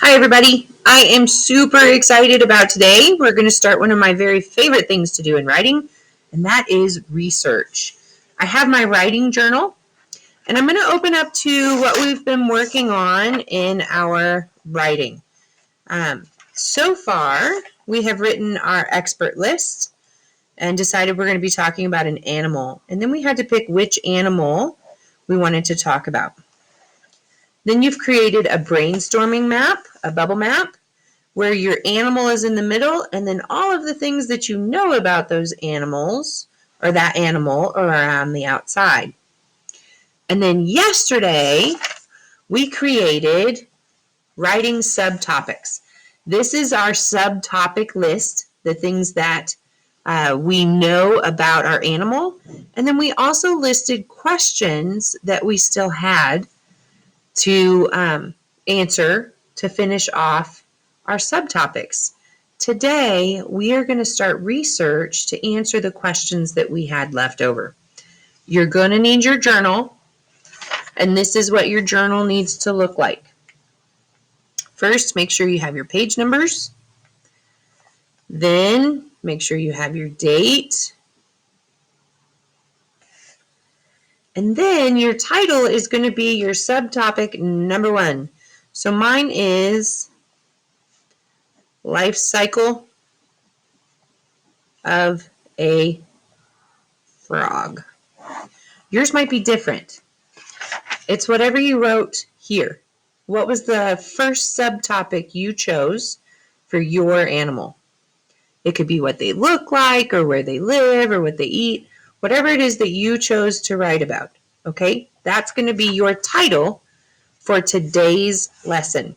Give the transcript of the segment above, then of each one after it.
Hi everybody, I am super excited about today. We're going to start one of my very favorite things to do in writing, and that is research. I have my writing journal, and I'm going to open up to what we've been working on in our writing. So far, we have written our expert list and decided we're going to be talking about an animal, and then we had to pick which animal we wanted to talk about. Then you've created a brainstorming map, a bubble map, where your animal is in the middle, and then all of the things that you know about those animals, or that animal, are on the outside. And then yesterday, we created writing subtopics. This is our subtopic list, the things that we know about our animal. And then we also listed questions that we still had to answer to finish off our subtopics. Today, we are going to start research to answer the questions that we had left over. You're going to need your journal, and this is what your journal needs to look like. First, make sure you have your page numbers. Then, make sure you have your date. And then your title is going to be your subtopic number 1. So mine is Life Cycle of a Frog. Yours might be different. It's whatever you wrote here. What was the first subtopic you chose for your animal? It could be what they look like, or where they live, or what they eat, whatever it is that you chose to write about. Okay? That's going to be your title for today's lesson.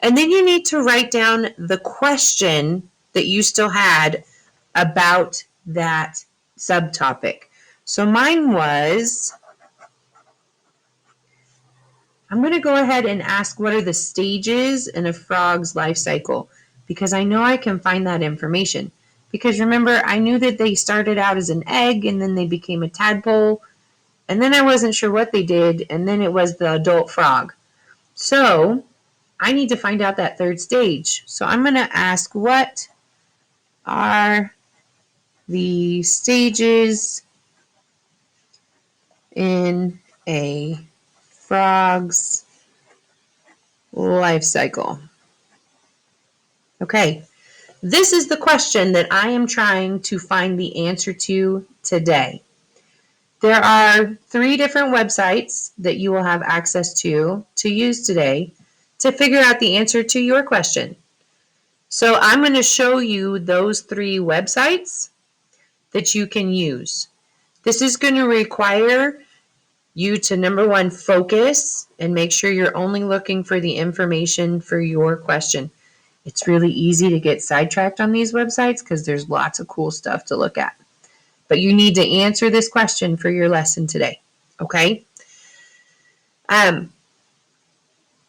And then you need to write down the question that you still had about that subtopic. So mine was, I'm going to go ahead and ask what are the stages in a frog's life cycle, because I know I can find that information. Because remember, I knew that they started out as an egg and then they became a tadpole, and then I wasn't sure what they did, and then it was the adult frog. So I need to find out that third stage. So I'm going to ask, what are the stages in a frog's life cycle? Okay, this is the question that I am trying to find the answer to today. There are 3 different websites that you will have access to use today to figure out the answer to your question. So I'm going to show you those 3 websites that you can use. This is going to require you to, number 1, focus and make sure you're only looking for the information for your question. It's really easy to get sidetracked on these websites because there's lots of cool stuff to look at. But you need to answer this question for your lesson today, okay? I'm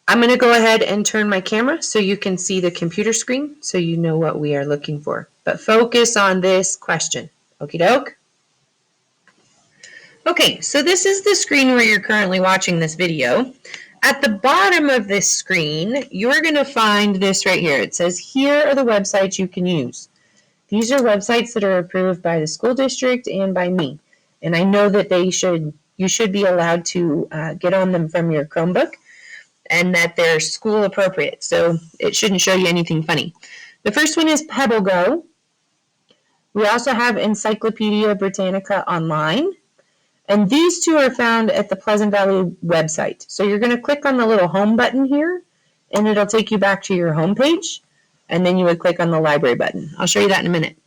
going to go ahead and turn my camera so you can see the computer screen so you know what we are looking for. But focus on this question, okie doke? Okay, so this is the screen where you're currently watching this video. At the bottom of this screen, you're going to find this right here. It says, here are the websites you can use. These are websites that are approved by the school district and by me. And I know that you should be allowed to get on them from your Chromebook, and that they're school appropriate. So it shouldn't show you anything funny. The first one is PebbleGo. We also have Encyclopedia Britannica Online. And these 2 are found at the Pleasant Valley website. So you're going to click on the little home button here, and it'll take you back to your home page. And then you would click on the library button. I'll show you that in a minute.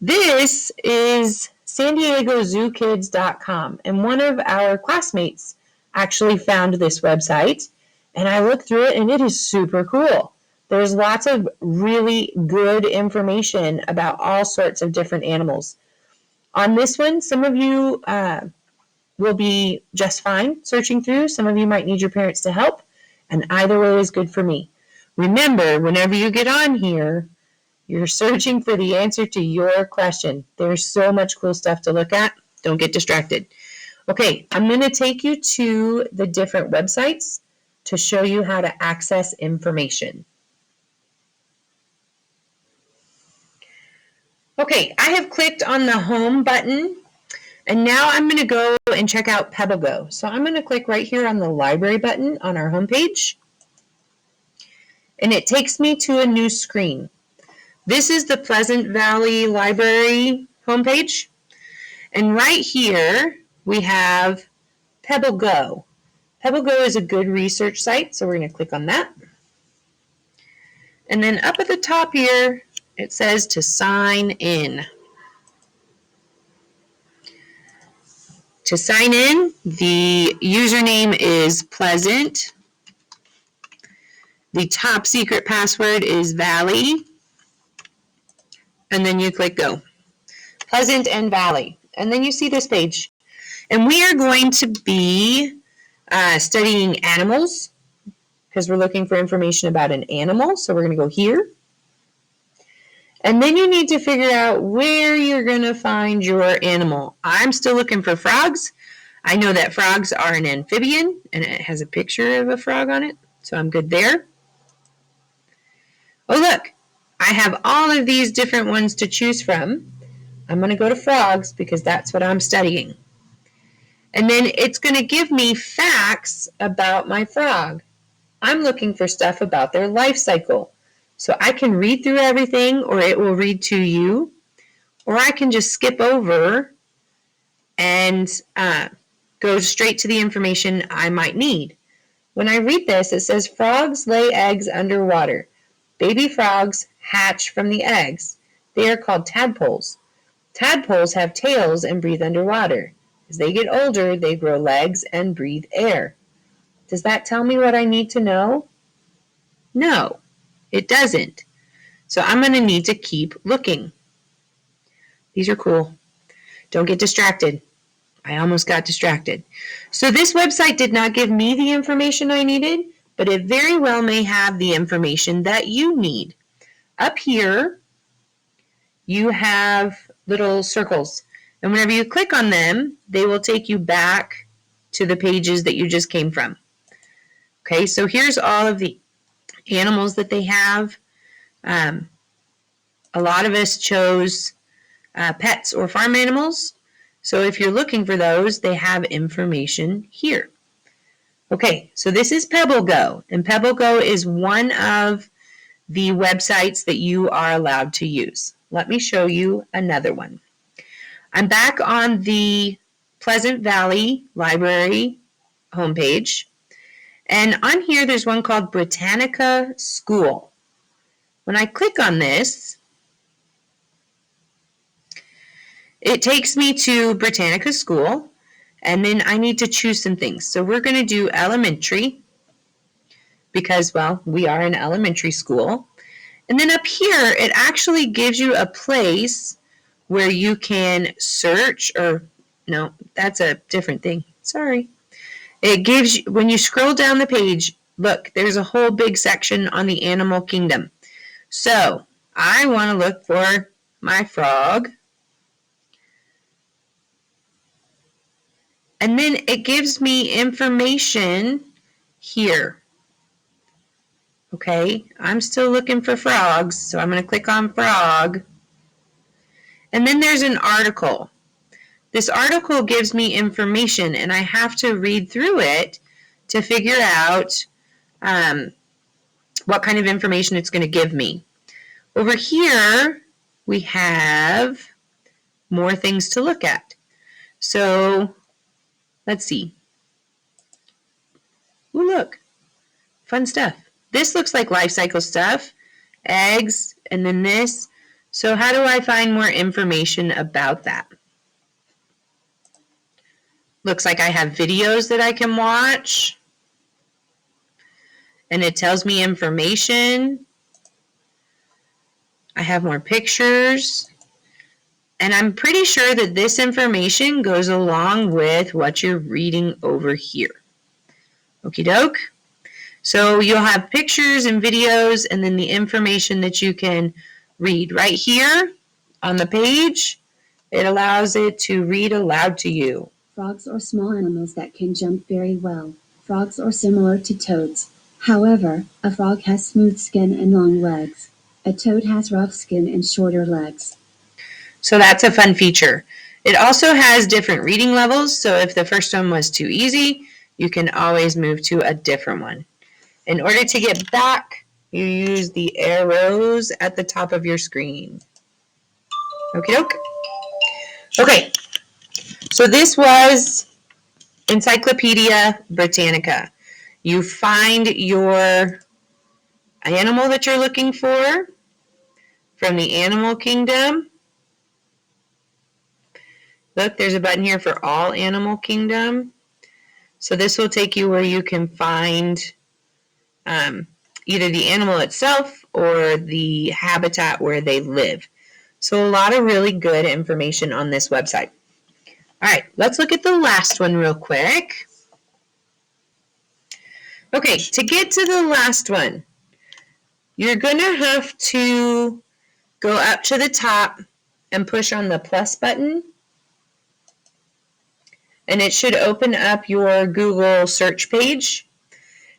This is San Diego ZooKids.com. And one of our classmates actually found this website. And I looked through it, and it is super cool. There's lots of really good information about all sorts of different animals. On this one, some of you will be just fine searching through. Some of you might need your parents to help, and either way is good for me. Remember, whenever you get on here, you're searching for the answer to your question. There's so much cool stuff to look at. Don't get distracted. Okay, I'm going to take you to the different websites to show you how to access information. Okay, I have clicked on the home button, and now I'm going to go and check out PebbleGo. So I'm going to click right here on the library button on our homepage, and it takes me to a new screen. This is the Pleasant Valley Library homepage, and right here we have PebbleGo. PebbleGo is a good research site, so we're going to click on that. And then up at the top here, it says to sign in. To sign in, the username is Pleasant. The top secret password is Valley. And then you click go. Pleasant and Valley. And then you see this page. And we are going to be studying animals because we're looking for information about an animal. So we're going to go here. And then you need to figure out where you're going to find your animal. I'm still looking for frogs. I know that frogs are an amphibian, and it has a picture of a frog on it, so I'm good there. Oh, look, I have all of these different ones to choose from. I'm going to go to frogs because that's what I'm studying. And then it's going to give me facts about my frog. I'm looking for stuff about their life cycle. So I can read through everything, or it will read to you, or I can just skip over and go straight to the information I might need. When I read this, it says frogs lay eggs underwater. Baby frogs hatch from the eggs. They are called tadpoles. Tadpoles have tails and breathe underwater. As they get older, they grow legs and breathe air. Does that tell me what I need to know? No, it doesn't. So I'm going to need to keep looking. These are cool. Don't get distracted. I almost got distracted. So this website did not give me the information I needed, but it very well may have the information that you need. Up here, you have little circles, and whenever you click on them, they will take you back to the pages that you just came from. Okay, so here's all of the animals that they have. A lot of us chose pets or farm animals. So if you're looking for those, they have information here. Okay, so this is PebbleGo, and PebbleGo is one of the websites that you are allowed to use. Let me show you another one. I'm back on the Pleasant Valley Library homepage, and on here there's one called Britannica School. When I click on this, it takes me to Britannica School, and then I need to choose some things. So we're going to do elementary because, well, we are in elementary school. And then up here, it actually gives you a place where you can search, or no, that's a different thing. Sorry. It gives you, when you scroll down the page, look, there's a whole big section on the animal kingdom. So I want to look for my frog. And then it gives me information here. Okay, I'm still looking for frogs, so I'm going to click on frog. And then there's an article. This article gives me information, and I have to read through it to figure out what kind of information it's going to give me. Over here, we have more things to look at. So let's see. Ooh, look, fun stuff. This looks like life cycle stuff, eggs, and then this. So how do I find more information about that? Looks like I have videos that I can watch, and it tells me information. I have more pictures, and I'm pretty sure that this information goes along with what you're reading over here. Okie doke. So you'll have pictures and videos, and then the information that you can read. Right here on the page, it allows it to read aloud to you. Frogs are small animals that can jump very well. Frogs are similar to toads. However, a frog has smooth skin and long legs. A toad has rough skin and shorter legs. So that's a fun feature. It also has different reading levels, so if the first one was too easy, you can always move to a different one. In order to get back, you use the arrows at the top of your screen. Okie doke. Okay, so this was Encyclopedia Britannica. You find your animal that you're looking for from the animal kingdom. Look, there's a button here for all animal kingdom. So this will take you where you can find either the animal itself or the habitat where they live. So a lot of really good information on this website. All right, let's look at the last one real quick. Okay, to get to the last one, you're going to have to go up to the top and push on the plus button. And it should open up your Google search page.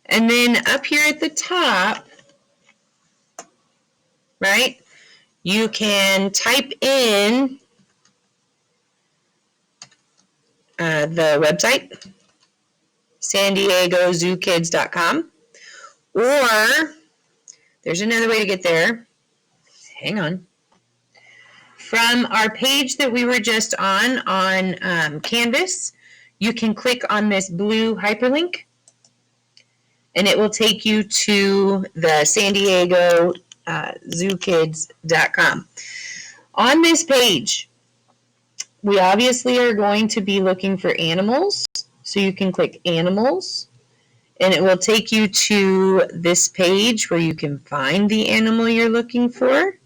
And then up here at the top, right, you can type in the website, sandiegozookids.com, or there's another way to get there. Hang on. From our page that we were just on Canvas, you can click on this blue hyperlink, and it will take you to the San Diego zookids.com. On this page, we obviously are going to be looking for animals, so you can click animals, and it will take you to this page where you can find the animal you're looking for.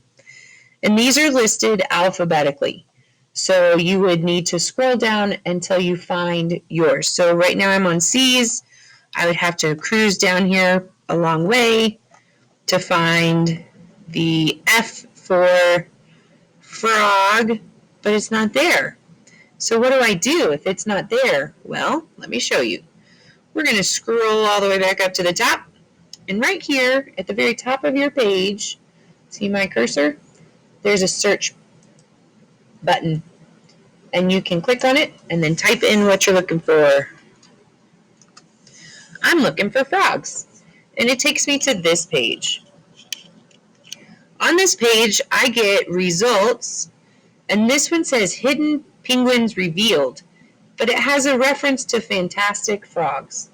And these are listed alphabetically. So you would need to scroll down until you find yours. So right now I'm on C's. I would have to cruise down here a long way to find the F for frog, but it's not there. So what do I do if it's not there? Well, let me show you. We're going to scroll all the way back up to the top. And right here at the very top of your page, see my cursor? There's a search button. And you can click on it and then type in what you're looking for. I'm looking for frogs. And it takes me to this page. On this page, I get results. And this one says hidden penguins revealed. But it has a reference to fantastic frogs.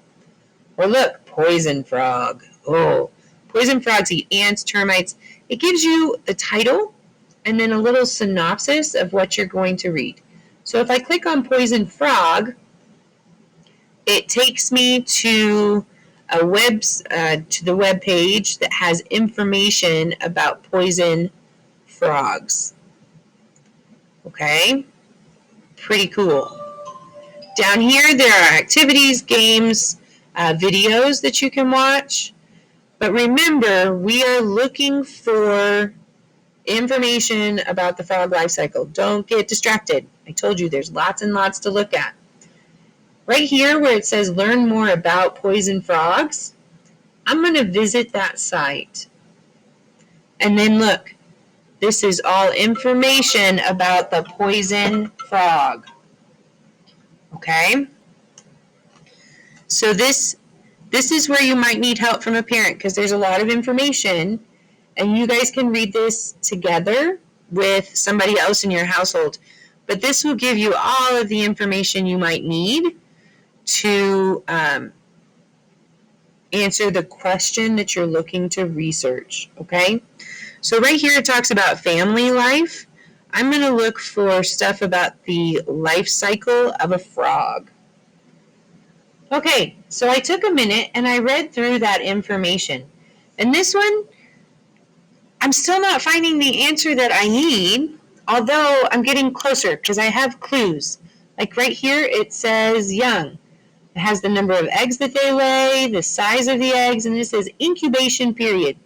Or look, poison frog. Oh, poison frogs eat ants, termites. It gives you the title and then a little synopsis of what you're going to read. So if I click on poison frog, it takes me to the web page that has information about poison frogs. Okay, pretty cool. Down here, there are activities, games, videos that you can watch. But remember, we are looking for information about the frog life cycle. Don't get distracted. I told you there's lots and lots to look at. Right here where it says learn more about poison frogs, I'm going to visit that site. And then look, this is all information about the poison frog. Okay? So this is where you might need help from a parent because there's a lot of information and you guys can read this together with somebody else in your household. But this will give you all of the information you might need to answer the question that you're looking to research, okay? So right here it talks about family life. I'm going to look for stuff about the life cycle of a frog. Okay, so I took a minute and I read through that information. And this one, I'm still not finding the answer that I need, although I'm getting closer because I have clues. Like right here, it says young. It has the number of eggs that they lay, the size of the eggs, and it says incubation period,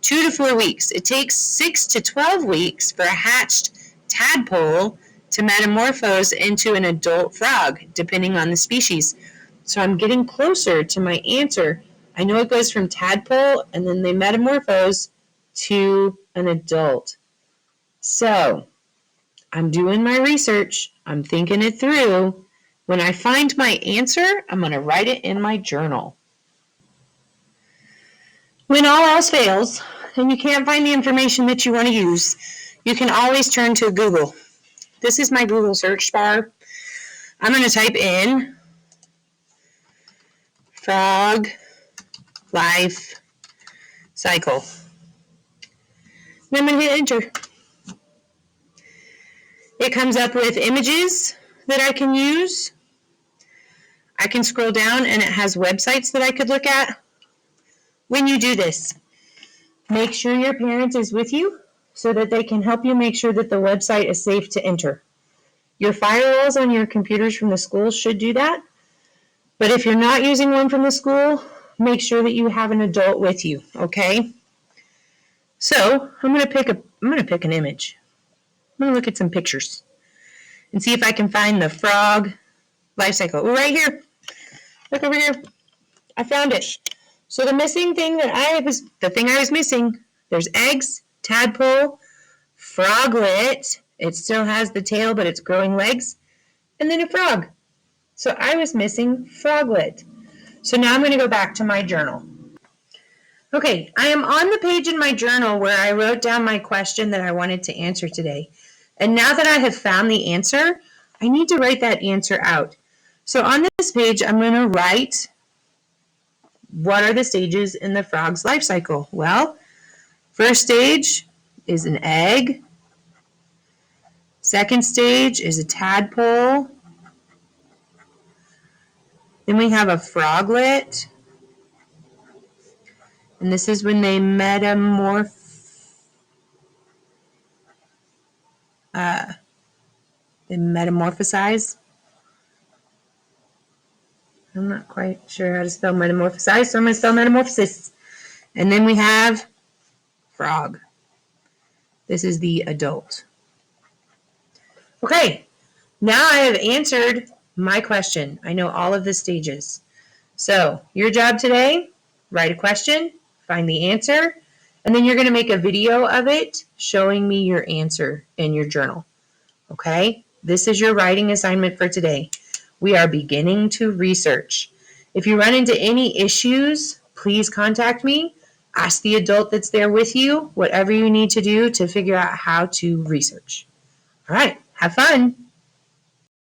2 to 4 weeks. It takes 6 to 12 weeks for a hatched tadpole to metamorphose into an adult frog, depending on the species. So I'm getting closer to my answer. I know it goes from tadpole and then they metamorphose to an adult. So I'm doing my research. I'm thinking it through. When I find my answer, I'm going to write it in my journal. When all else fails and you can't find the information that you want to use, you can always turn to Google. This is my Google search bar. I'm going to type in frog life cycle. And I'm going to hit enter. It comes up with images that I can use. I can scroll down and it has websites that I could look at. When you do this, make sure your parent is with you so that they can help you make sure that the website is safe to enter. Your firewalls on your computers from the school should do that. But if you're not using one from the school, make sure that you have an adult with you, okay? So I'm gonna pick an image. I'm gonna look at some pictures and see if I can find the frog life cycle. We're right here. Look over here. I found it. So the thing I was missing, there's eggs, tadpole, froglet. It still has the tail, but it's growing legs, and then a frog. So I was missing froglet. So now I'm going to go back to my journal. Okay, I am on the page in my journal where I wrote down my question that I wanted to answer today. And now that I have found the answer, I need to write that answer out. So on this page, I'm going to write, what are the stages in the frog's life cycle? Well, first stage is an egg. Second stage is a tadpole. Then we have a froglet. And this is when they metamorphosize. I'm not quite sure how to spell metamorphosize, so I'm going to spell metamorphosis. And then we have frog. This is the adult. Okay, now I have answered my question. I know all of the stages. So your job today, write a question, find the answer, and then you're going to make a video of it showing me your answer in your journal. Okay, this is your writing assignment for today. We are beginning to research. If you run into any issues, please contact me. Ask the adult that's there with you, whatever you need to do to figure out how to research. All right, have fun.